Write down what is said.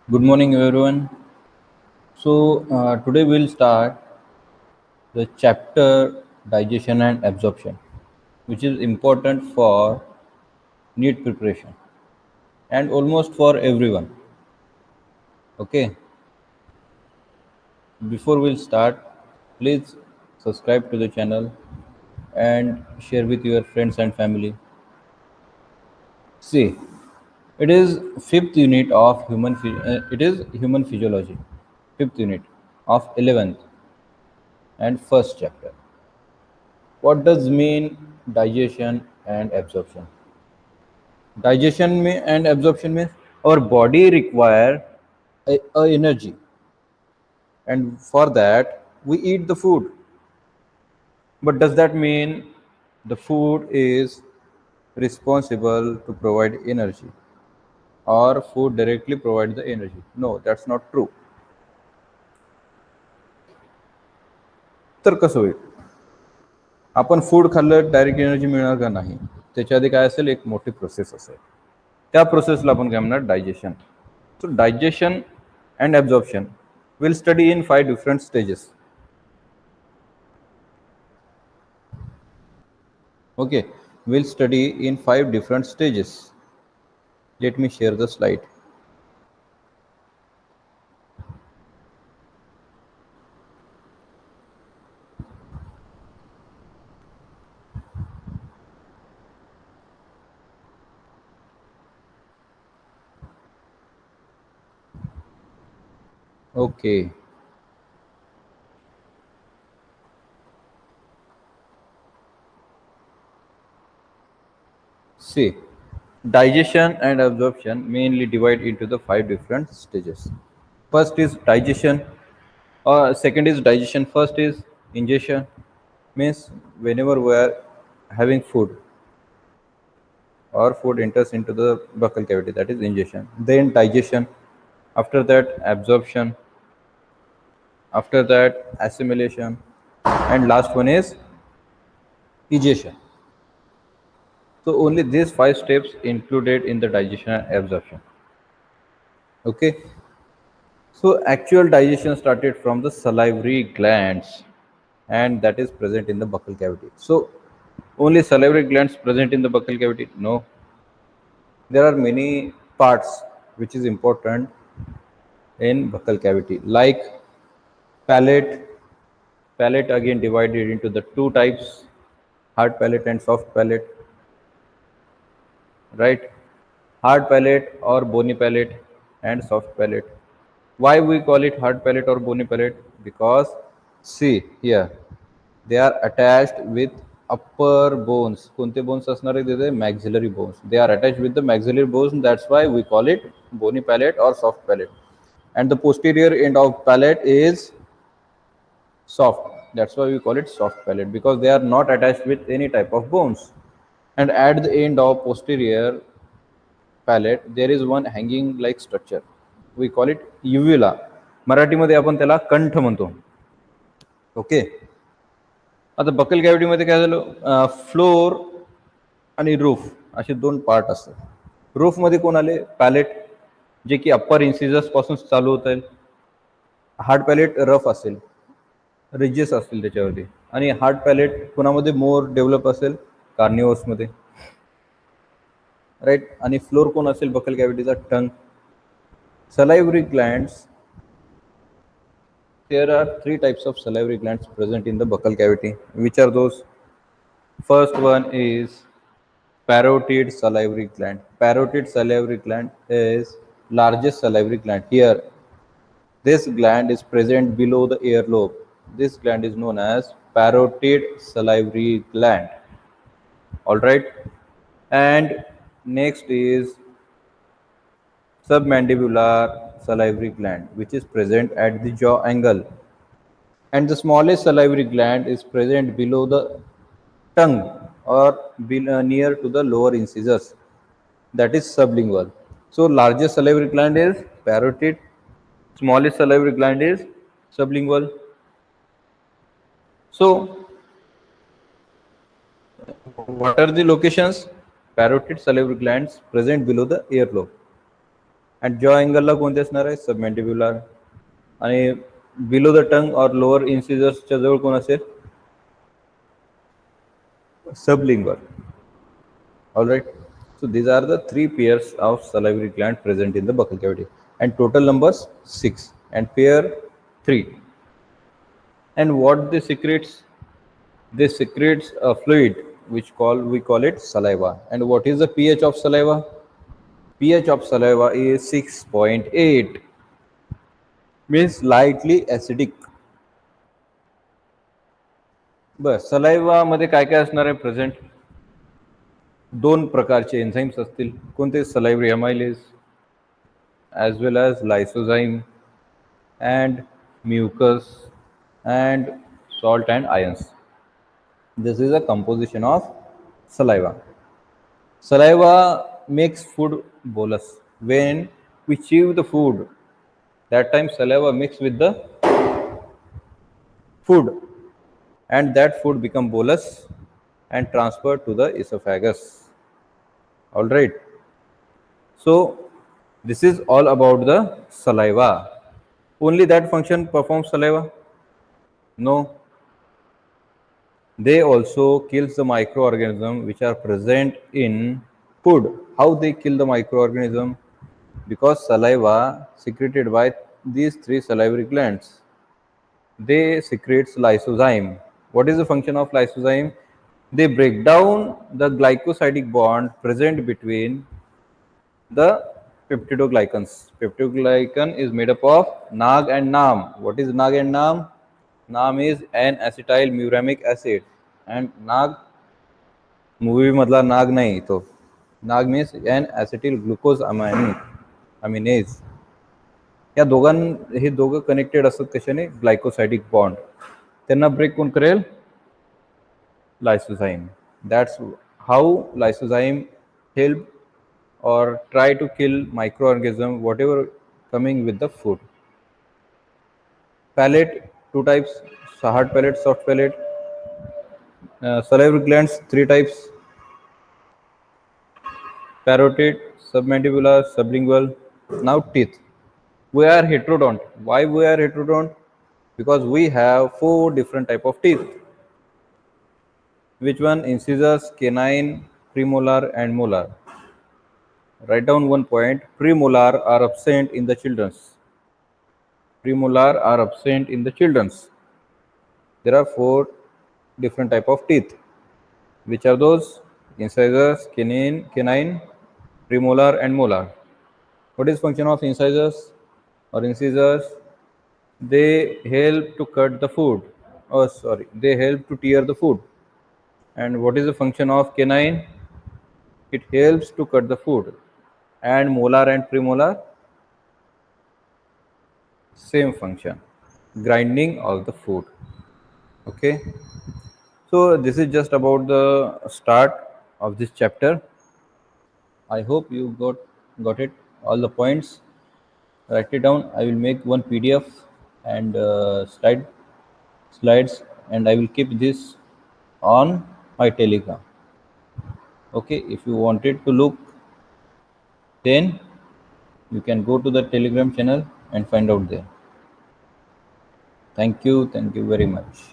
Good morning, everyone. Today we'll start the chapter digestion and absorption, which is important for NEET preparation and almost for everyone. Okay, before we'll start, please subscribe to the channel and share with your friends and family. See, it is fifth unit of it is human physiology, fifth unit of 11th and first chapter. What does mean digestion and absorption? And absorption means our body require a energy, and for that we eat the food. But does that mean the food is responsible to provide energy, or food directly provide the energy? No, that's not true. तर कसं होईल? आपण food खाल्लं direct energy मिळणार का नाही? त्याच्या आधी काय असेल? एक मोठी प्रोसेस असेल. त्या प्रोसेसला आपण काय म्हणणार? Digestion. So digestion and absorption we'll study in 5 different stages. Okay, we'll study in 5 different stages. Let me share the slide. Okay, see, digestion and absorption mainly divide into the 5 different stages. First is digestion, or second is digestion. First is ingestion, means whenever we are having food or food enters into the buccal cavity, that is ingestion. Then digestion, after that absorption, after that assimilation, and last one is egestion. So only these 5 steps included in the digestion and absorption. Okay, so actual digestion started from the salivary glands, and that is present in the buccal cavity. So only salivary glands present in the buccal cavity? No, there are many parts which is important in buccal cavity, like palate. Palate again divided into the two types, hard palate and soft palate, right? Hard palate or bony palate and soft palate. Why we call it hard palate or bony palate? Because see here, they are attached with upper bones. कोणते bones असणार आहे तिथे? Maxillary bones. They are attached with the maxillary bones. That's why we call it bony palate or soft palate. And the posterior end of palate is soft. That's why we call it soft palate, because they are not attached with any type of bones. And at the end of posterior palate there is one hanging like structure. We call it uvula. मराठीमध्ये आपण त्याला कंठ म्हणतो. Okay, आता buckle कॅव्हिटीमध्ये काय झालं? Floor आणि roof असे दोन पार्ट असतात. रूफमध्ये कोण आले? पॅलेट, जे की अप्पर इन्सिजर्स पासून चालू होत आहे. हार्ड पॅलेट रफ असेल, रिजेस असतील त्याच्यावरती. आणि हार्ड पॅलेट कोणामध्ये मोर डेव्हलप असेल? कार्निवोर्समध्ये, राईट. आणि फ्लोर कोण असेल बकल कॅव्हिटीचा? Tongue. Salivary glands, there are 3 types of salivary glands present in the buccal cavity. Which are those? First one is parotid salivary gland. Parotid salivary gland is largest salivary gland. Here this gland is present below the earlobe. This gland is known as parotid salivary gland. All right. And next is submandibular salivary gland, which is present at the jaw angle. And the smallest salivary gland is present below the tongue, or near to the lower incisors, that is sublingual. So largest salivary gland is parotid, smallest salivary gland is sublingual. So what are the locations? Parotid salivary glands present below the earlobe. And jaw अँगलला कोणते असणार आहे? सबमॅन्टिब्युलर. आणि below the tongue और lower इन्सिजर्सच्या जवळ कोण असेल? Sublingual. All right. So these are the three pairs of salivary gland present in the buccal cavity, and total numbers 6, and pair 3. And what they secretes? They secretes a fluid which we call it saliva. And what is the pH of saliva? pH of saliva is 6.8, means lightly acidic. बस saliva मध्ये काय काय असणार आहे present? दोन प्रकारचे enzymes असतील. कोणते? सलाइव्हरी amylase as well as lysozyme and mucus and salt and ions. This is a composition of saliva. Saliva makes food bolus. When we chew the food, that time saliva mix with the food, and that food become bolus and transferred to the esophagus. All right. So this is all about the saliva. Only that function performs saliva? No. They also kills the microorganisms which are present in food. How they kill the microorganism? Because saliva secreted by these three salivary glands, they secretes lysozyme. What is the function of lysozyme? They break down the glycosidic bond present between the peptidoglycans. Peptidoglycan is made up of NAG and NAM. What is NAG and NAM? NAM is N-acetyl muramic acid, and NAG movie मधला नाग नाही तो. नाग means N acetyl glucose अमिनेज. या हे दोघं connected असतात कशाने? ग्लायकोसायडिक bond. त्यांना break कोण करेल? Lysozyme. That's how lysozyme help or try to kill microorganism whatever coming with the food. Palate, two types: hard palate, soft palate. Salivary glands, three types: parotid, submandibular, sublingual. Now teeth. We are heterodont. Why we are heterodont? Because we have four different type of teeth. Which one? Incisors, canine, premolar and molar. Write down one point. Premolar are absent in the children's. Premolar are absent in the children's. There are four different type of teeth. Which are those? Incisors, canine, premolar and molar. What is function of incisors or incisors? They help to cut the food. Oh, sorry. They help to tear the food. And what is the function of canine? It helps to cut the food. And molar and premolar, same function, grinding of the food. Okay. So this is just about the start of this chapter. I hope you got it, all the points. Write it down. I will make one PDF and slides, and I will keep this on my Telegram. Okay, if you wanted to look, then you can go to the Telegram channel and find out there. Thank you very much.